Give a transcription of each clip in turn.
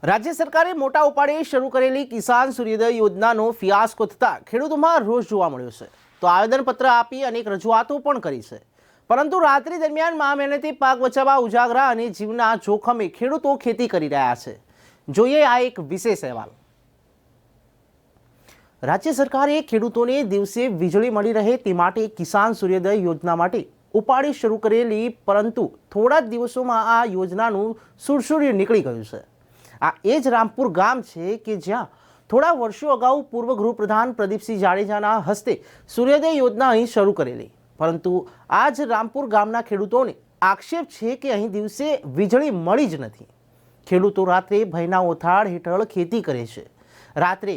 રાજ્ય સરકારે મોટા ઉપાડે શરૂ કરેલી કિસાન સૂર્યોદય યોજનાનો ફિયાસ્કો થતા ખેડૂતોમાં રોષ જોવા મળ્યો છે. તો આવેદનપત્ર આપી અનેક રજૂઆતો પણ કરી છે, પરંતુ રાત્રિ દરમિયાન મા મહેનતે પાક બચાવવા ઉજાગરા અને જીવના જોખમે ખેડૂતો ખેતી કરી રહ્યા છે. જોઈએ આ એક વિશેષ અહેવાલ. રાજ્ય સરકારે ખેડૂતોને દિવસે વીજળી મળી રહે તે માટે કિસાન સૂર્યોદય યોજના માટે ઉપાડી શરૂ કરેલી, પરંતુ થોડા જ દિવસોમાં આ યોજનાનું સુરસુર્યું નીકળી ગયું છે. આ એ જ રામપુર ગામ છે કે જ્યાં થોડા વર્ષો અગાઉ પૂર્વ ગૃહપ્રધાન પ્રદીપસિંહ જાડેજાના હસ્તે સૂર્યોદય યોજના અહીં શરૂ કરેલી, પરંતુ આ જ રામપુર ગામના ખેડૂતોને આક્ષેપ છે કે અહીં દિવસે વીજળી મળી જ નથી. ખેડૂતો રાત્રે ભયના ઓથાળ હેઠળ ખેતી કરે છે. રાત્રે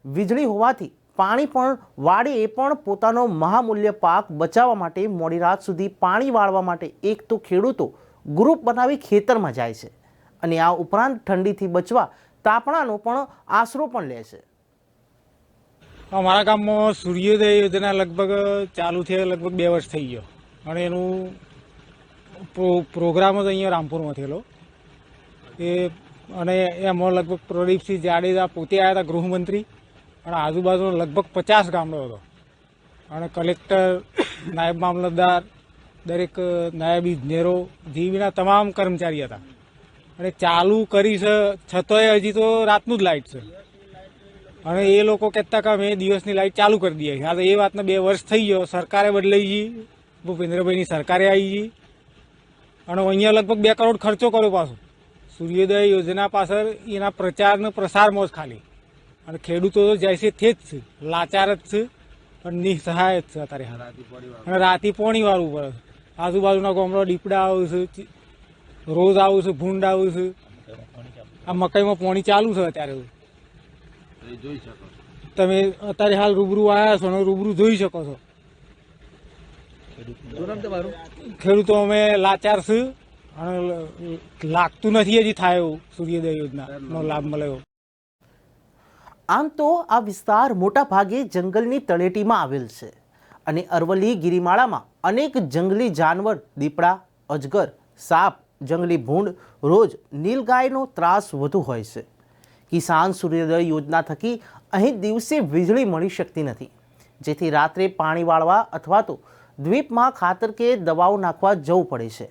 વીજળી હોવાથી પાણી પણ વાળે એ પણ પોતાનો મહામૂલ્ય પાક બચાવવા માટે મોડી રાત સુધી પાણી વાળવા માટે એક તો ખેડૂતો ગ્રુપ બનાવી ખેતરમાં જાય છે અને આ ઉપરાંત ઠંડીથી બચવા તાપણાનો પણ આશરો પણ લે છે. અમારા ગામમાં સૂર્યોદય યોજના લગભગ ચાલુ થયે લગભગ 2 વર્ષ થઈ ગયો અને એનું પ્રોગ્રામ જ અહીંયા રામપુરમાં થયેલો અને એમાં લગભગ પ્રદીપસિંહ જાડેજા પોતે આવ્યા હતા ગૃહમંત્રી, અને આજુબાજુનો લગભગ 50 ગામડો હતો અને કલેક્ટર, નાયબ મામલતદાર, દરેક નાયબ ઇજનેરો, જીવીના તમામ કર્મચારી હતા અને ચાલુ કરી છે છતાંય હજી તો રાતનું જ લાઇટ છે. અને એ લોકો કહેતા કે અમે દિવસની લાઇટ ચાલુ કરી દઈએ. હા, તો એ વાતને 2 વર્ષ થઈ ગયો. સરકારે બદલાઈ ગઈ, ભૂપેન્દ્રભાઈની સરકારે આવી ગઈ અને અહીંયા લગભગ 2 કરોડ ખર્ચો કર્યો પાછો સૂર્યોદય યોજના પાછળ. એના પ્રચારનો પ્રસારમાં જ ખાલી, અને ખેડૂતો તો જાય છે તે જ છે, લાચાર જ છે અને નિસહાય જ છે અત્યારે. અને રાતી પોણી વાળવું પડે. આજુબાજુના ગામડા દીપડા આવે છે, રોજ આવું છે, ભૂંડ આવું છે. આ મકાઈમાં પાણી ચાલુ છે અત્યારે. તમે અત્યારે હાલ રૂબરૂ આવ્યા છો અને રૂબરૂ જોઈ શકો છો. ખેડૂતો અમે લાચાર છે અને લાગતું નથી હજી થાય એવું સૂર્યોદય યોજનાનો લાભ મળ્યો. આમ તો આ વિસ્તાર મોટા ભાગે જંગલની તળેટીમાં આવેલ છે અને અરવલ્લી ગિરિમાળામાં અનેક જંગલી જાનવર, દીપડા, અજગર, સાપ, જંગલી ભૂંડ, રોજ નીલગાયનો ત્રાસ વધુ હોય છે. કિસાન સૂર્યોદય યોજના થકી અહીં દિવસે વીજળી મળી શકતી નથી, જેથી રાત્રે પાણી વાળવા અથવા તો દ્વીપમાં ખાતર કે દવાઓ નાખવા જવું પડે છે.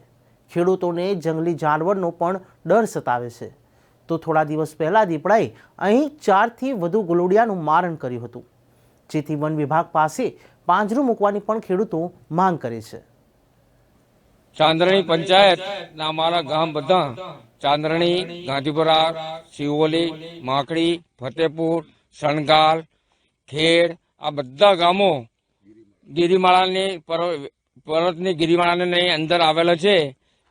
ખેડૂતોને જંગલી જાનવરનો પણ ડર સતાવે છે. તો થોડા દિવસ પહેલા દીપડાએ અહીં 4થી વધુ ગુલોડિયાનું મારણ કર્યું હતું, જેથી વન વિભાગ પાસે પાંજરું મૂકવાની પણ ખેડૂતો માંગ કરે છે. ચાંદ્રણી પંચાયત ના અમારા ગામ બધા ચાંદ્રણી, ગાંધીપુરા, શિવોલી, માકડી, ફતેપુર, શણગાલ, ખેડ આ બધા ગામો ગિરિમાળાની પર્વતની ગિરિમાળાની અંદર આવેલા છે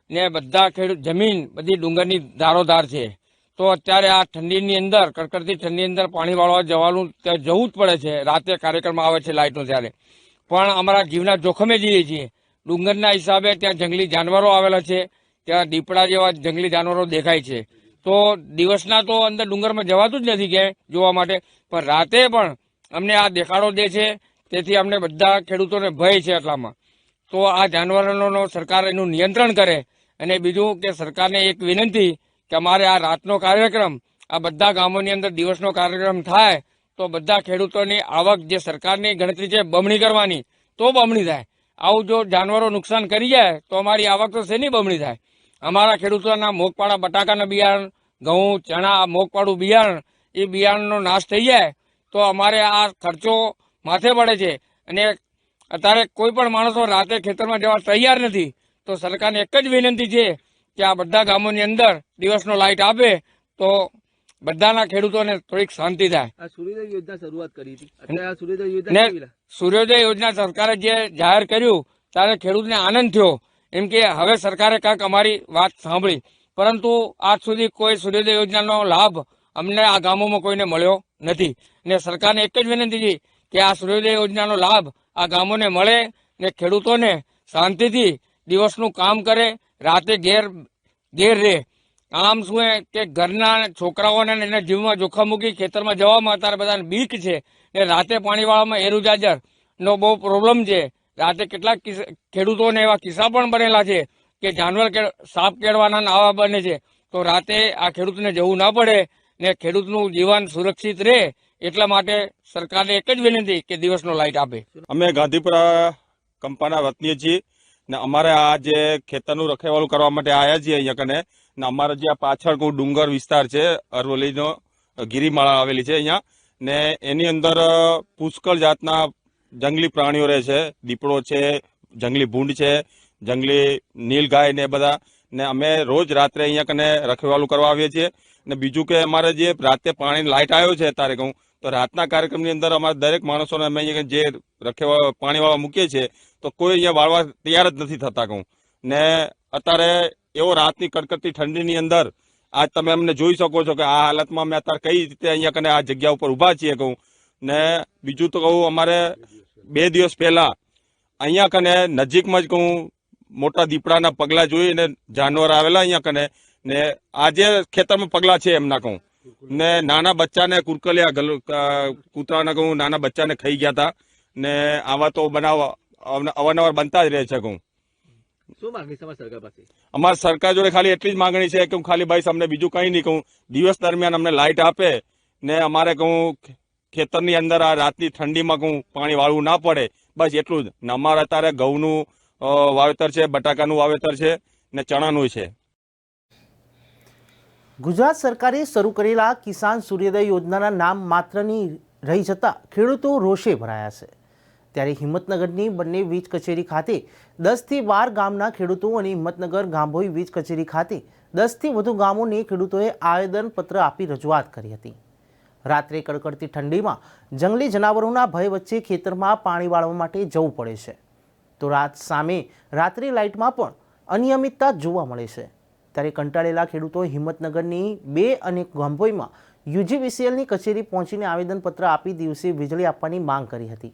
ને બધા ખેડૂત જમીન બધી ડુંગરની ધારોધાર છે. તો અત્યારે આ ઠંડીની અંદર, કડકડતી ઠંડીની અંદર પાણી વાળવા જવાનું ત્યાં જવું જ પડે છે. રાતે કાર્યક્રમ આવે છે લાઇટનો, ત્યારે પણ અમારા જીવના જોખમે જઈએ છીએ. ડુંગરના હિસાબે ત્યાં જંગલી જાનવરો આવેલા છે, ત્યાં દીપડા જેવા જંગલી જાનવરો દેખાય છે. તો દિવસના તો અંદર ડુંગરમાં જવાતું જ નથી ક્યાંય જોવા માટે, પણ રાતે પણ અમને આ દેખાડો દે છે. તેથી અમને બધા ખેડૂતોને ભય છે એટલામાં. તો આ જાનવરોનો સરકાર એનું નિયંત્રણ કરે. અને બીજું કે સરકારને એક વિનંતી કે અમારે આ રાતનો કાર્યક્રમ, આ બધા ગામોની અંદર દિવસનો કાર્યક્રમ થાય તો બધા ખેડૂતોની આવક જે સરકારની ગણતરી છે બમણી કરવાની, તો બમણી થાય. આવું જો જાનવરો નુકસાન કરી જાય તો અમારી આવક તો શેની બમણી થાય? અમારા ખેડૂતોના મોગપાળા બટાકાના બિયારણ, ઘઉં, ચણા, મોગપાળું બિયારણ, એ બિયારણનો નાશ થઈ જાય તો અમારે આ ખર્ચો માથે પડે છે. અને અત્યારે કોઈ પણ માણસો રાતે ખેતરમાં જવા તૈયાર નથી. તો સરકારને એક જ વિનંતી છે કે આ બધા ગામોની અંદર દિવસનો લાઇટ આપે તો બધાના ખેડૂતોને થોડીક શાંતિ થાય. સૂર્યોદય યોજના શરૂઆત કરી હતી ને સૂર્યોદય યોજના સરકારે જે જાહેર કર્યું ત્યારે ખેડૂતને આનંદ થયો, એમ કે હવે સરકારે કાંઈક અમારી વાત સાંભળી. પરંતુ આજ સુધી કોઈ સૂર્યોદય યોજનાનો લાભ અમને આ ગામોમાં કોઈને મળ્યો નથી. ને સરકારને એક જ વિનંતી છે કે આ સૂર્યોદય યોજનાનો લાભ આ ગામોને મળે ને ખેડૂતોને શાંતિથી દિવસનું કામ કરે, રાતે ઘેર રહે. આમ શું કે ઘરના છોકરાઓને એના જીવમાં જોખમ મૂકી ખેતરમાં જવામાં અત્યારે બધાને બીક છે. ને રાતે પાણી વાળવામાં એરુજાજરનો બહુ પ્રોબ્લેમ છે. રાતે કેટલાક ખેડૂતોને એવા કિસ્સા પણ બનેલા છે કે જાનવર સાપ કેળવાના આવા બને છે. તો રાતે આ ખેડૂતને જવું ના પડે ને ખેડૂતનું જીવન સુરક્ષિત રહે એટલા માટે સરકારને એક જ વિનંતી કે દિવસનો લાઇટ આપે. અમે ગાંધીપુરા કંપાના વતનીએ છીએ ને અમારે આ જે ખેતરનું રખેવાળું કરવા માટે આવ્યા છીએ અહીંયા કને ને અમારે જે આ પાછળ ડુંગર વિસ્તાર છે અરવલ્લીનો ગિરિમાળા આવેલી છે અહીંયા ને એની અંદર પુષ્કળ જાતના જંગલી પ્રાણીઓ રહે છે. દીપડો છે, જંગલી ભૂંડ છે, જંગલી નીલગાય ને બધા ને અમે રોજ રાત્રે અહીંયા કને રખેવાળું કરવા આવીએ છીએ. ને બીજું કે અમારે જે રાતે પાણી લાઇટ આવ્યો છે અત્યારે કહું તો રાતના કાર્યક્રમની અંદર અમારા દરેક માણસોને અમે અહીંયા જે પાણીવાળા મૂકીએ છીએ તો કોઈ અહીંયા વાળવા તૈયાર જ નથી થતા કહું ને અત્યારે એવો રાતની કડકડતી ઠંડીની અંદર આજ તમે અમને જોઈ શકો છો કે આ હાલતમાં અમે અત્યારે કઈ રીતે અહીંયા કને આ જગ્યા ઉપર ઊભા છીએ કહું ને બીજું તો કહું અમારે 2 દિવસ પહેલા અહીંયા કને નજીકમાં જ કહું મોટા દીપડાના પગલા જોઈને જાનવર આવેલા અહીંયા કને ને આજે ખેતરમાં પગલા છે એમના કહું ને નાના બચ્ચાને કુરકલિયા કૂતરાના કહું નાના બચ્ચાને ખાઈ ગયા હતા ને આવા તો બનાવ અવારનવાર બનતા જ રહે છે કહું. શું માંગણી છે તમારી સરકાર પાસે? અમારી સરકાર જોડે ખાલી એટલી જ માંગણી છે કે ખાલી ભાઈ અમને બીજું કંઈ નહીં કહું દિવસ દરમિયાન અમને લાઇટ આપે ને અમારે કહું ખેતરની અંદર આ રાતની ઠંડીમાં કહું પાણી વાળવું ના પડે બસ એટલું જ. ને અમારે અત્યારે ઘઉંનું વાવેતર છે, બટાકાનું વાવેતર છે ને ચણાનું છે. ગુજરાત સરકારે શરૂ કરેલા કિસાન સૂર્યોદય યોજનાના નામ માત્રની રહી જતા ખેડૂતો રોષે ભરાયા છે. ત્યારે હિંમતનગરની બંને વીજ કચેરી ખાતે 10 થી 12 ગામના ખેડૂતો અને હિંમતનગર ગાંભોઈ વીજ કચેરી ખાતે 10 થી વધુ ગામોને ખેડૂતોએ આવેદનપત્ર આપી રજૂઆત કરી હતી. રાત્રે કડકડતી ઠંડીમાં જંગલી જનાવરોના ભય વચ્ચે ખેતરમાં પાણી વાળવા માટે જવું પડે છે તો રાત સામે રાત્રિ લાઇટમાં પણ અનિયમિતતા જોવા મળે છે. ત્યારે કંટાળેલા ખેડૂતોએ હિંમતનગરની 2 અને ગાંભોઈમાં યુજીવીસીએલની કચેરી પહોંચીને આવેદનપત્ર આપી દિવસે વીજળી આપવાની માંગ કરી હતી.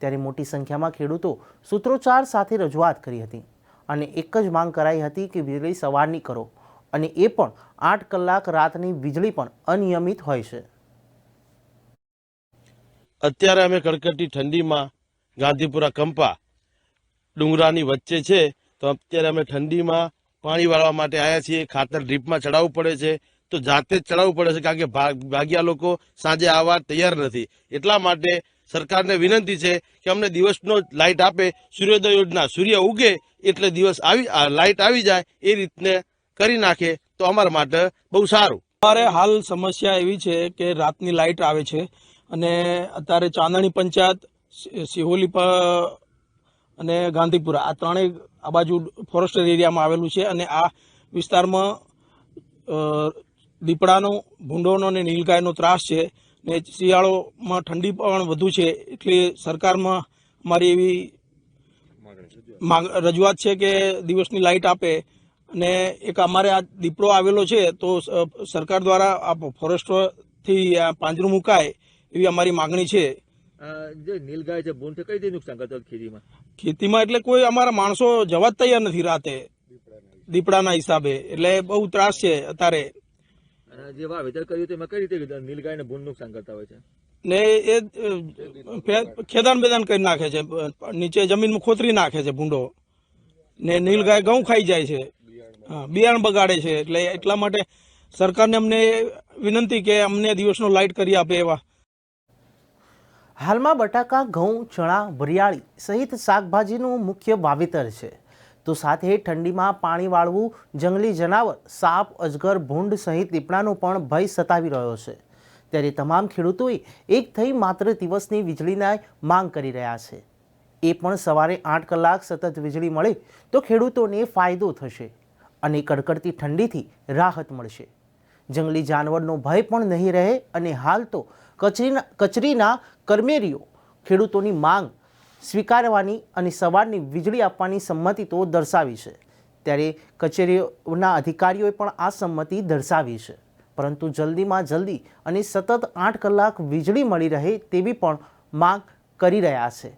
ત્યારે મોટી સંખ્યામાં ખેડૂતો સૂત્રોચ્ચાર સાથે રજૂઆત કરી હતી અને એક જ માંગ કરાઈ હતી કે વીજળી સવારની કરો અને એ પણ 8 કલાક રાતની વીજળી પણ અનિયમિત હોય છે. અત્યારે અમે કડકડતી ઠંડીમાં ગાંધીપુરા કંપા ડુંગરાની વચ્ચે છે તો અત્યારે અમે ઠંડીમાં પાણી વાળવા માટે આવ્યા છીએ. ખાતર ડ્રીપમાં ચડાવવું પડે છે તો જાતે જ ચડાવવું પડે છે કારણ કે ભાગ્યા લોકો સાંજે આવવા તૈયાર નથી. એટલા માટે સરકારને વિનંતી છે કે અમને દિવસનો લાઇટ આપે. સૂર્યોદય યોજના સૂર્ય ઉગે એટલે દિવસ લાઇટ આવી જાય એ રીતને કરી નાખે તો અમારા માટે બહુ સારું. અમારે હાલ સમસ્યા એવી છે કે રાતની લાઇટ આવે છે અને અત્યારે ચાંદણી પંચાયત, સિહોલી અને ગાંધીપુરા આ ત્રણેય આ બાજુ ફોરેસ્ટ એરિયામાં આવેલું છે અને આ વિસ્તારમાં દીપડાનો, ભૂંડોનો અને નીલગાયનો ત્રાસ છે ને શિયાળોમાં ઠંડી પણ વધુ છે એટલે સરકારમાં અમારી એવી રજૂઆત છે કે દિવસની લાઇટ આપે. અને એક અમારે આ દીપડો આવેલો છે તો સરકાર દ્વારા આ ફોરેસ્ટથી પાંજરું મુકાય એવી અમારી માગણી છે. જે નીલગાય છે, ભૂંડ છે, કઈ રીતે નુકસાન કરતો ખેતીમાં એટલે કોઈ અમારા માણસો જવા જ તૈયાર નથી રાતે દીપડાના હિસાબે એટલે બહુ ત્રાસ છે અત્યારે. જે વાવેતર કર્યું તેમાં કઈ રીતે નીલગાય ને ભૂંડ નુકસાન કરતા હોય છે ને એ ખેદાન બેદાન કરી નાખે છે, નીચે જમીનમાં ખોતરી નાખે છે ભૂંડો ને નીલગાય ઘઉં ખાઈ જાય છે, બિયારણ બગાડે છે. એટલે એટલા માટે સરકારને અમને વિનંતી કે અમને દિવસનો લાઇટ કરી આપે એવા. હાલમાં બટાકા, ઘઉં, ચણા, વરિયાળી સહિત શાકભાજીનું મુખ્ય વાવેતર છે તો સાથે ઠંડીમાં પાણી વાળવું જંગલી જનાવર સાપ, અજગર, ભૂંડ સહિત દીપડાનો પણ ભય સતાવી રહ્યો છે. ત્યારે તમામ ખેડૂતોએ એક થઈ માત્ર દિવસની વીજળીના માંગ કરી રહ્યા છે. એ પણ સવારે 8 કલાક સતત વીજળી મળે તો ખેડૂતોને ફાયદો થશે અને કડકડતી ઠંડીથી રાહત મળશે. જંગલી જાનવરનો ભય પણ નહીં રહે અને હાલ તો કચેરીના કર્મચારીઓ ખેડૂતોની માંગ સ્વીકારવાની અને સવારની વીજળી આપવાની સંમતિ તો દર્શાવી છે. ત્યારે કચેરીઓના અધિકારીઓએ પણ આ સંમતિ દર્શાવી છે પરંતુ જલ્દીમાં જલ્દી અને સતત 8 કલાક વીજળી મળી રહે તેવી પણ માંગ કરી રહ્યા છે.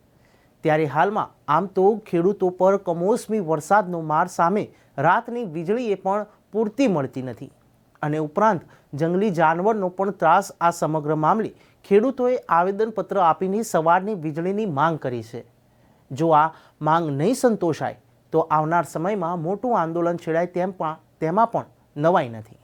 ત્યારે હાલમાં આમ તો ખેડૂતો પર કમોસમી વરસાદનો માર સામે રાતની વીજળી એ પણ પૂરતી મળતી નથી અને ઉપરાંત જંગલી જાનવરનો પણ ત્રાસ. આ સમગ્ર મામલે ખેડૂતોએ આવેદનપત્ર આપીને સવારની વીજળીની માંગ કરી છે. જો આ માંગ નહીં સંતોષાય તો આવનાર સમયમાં મોટું આંદોલન છેડાય તેમાં પણ નવાઈ નથી.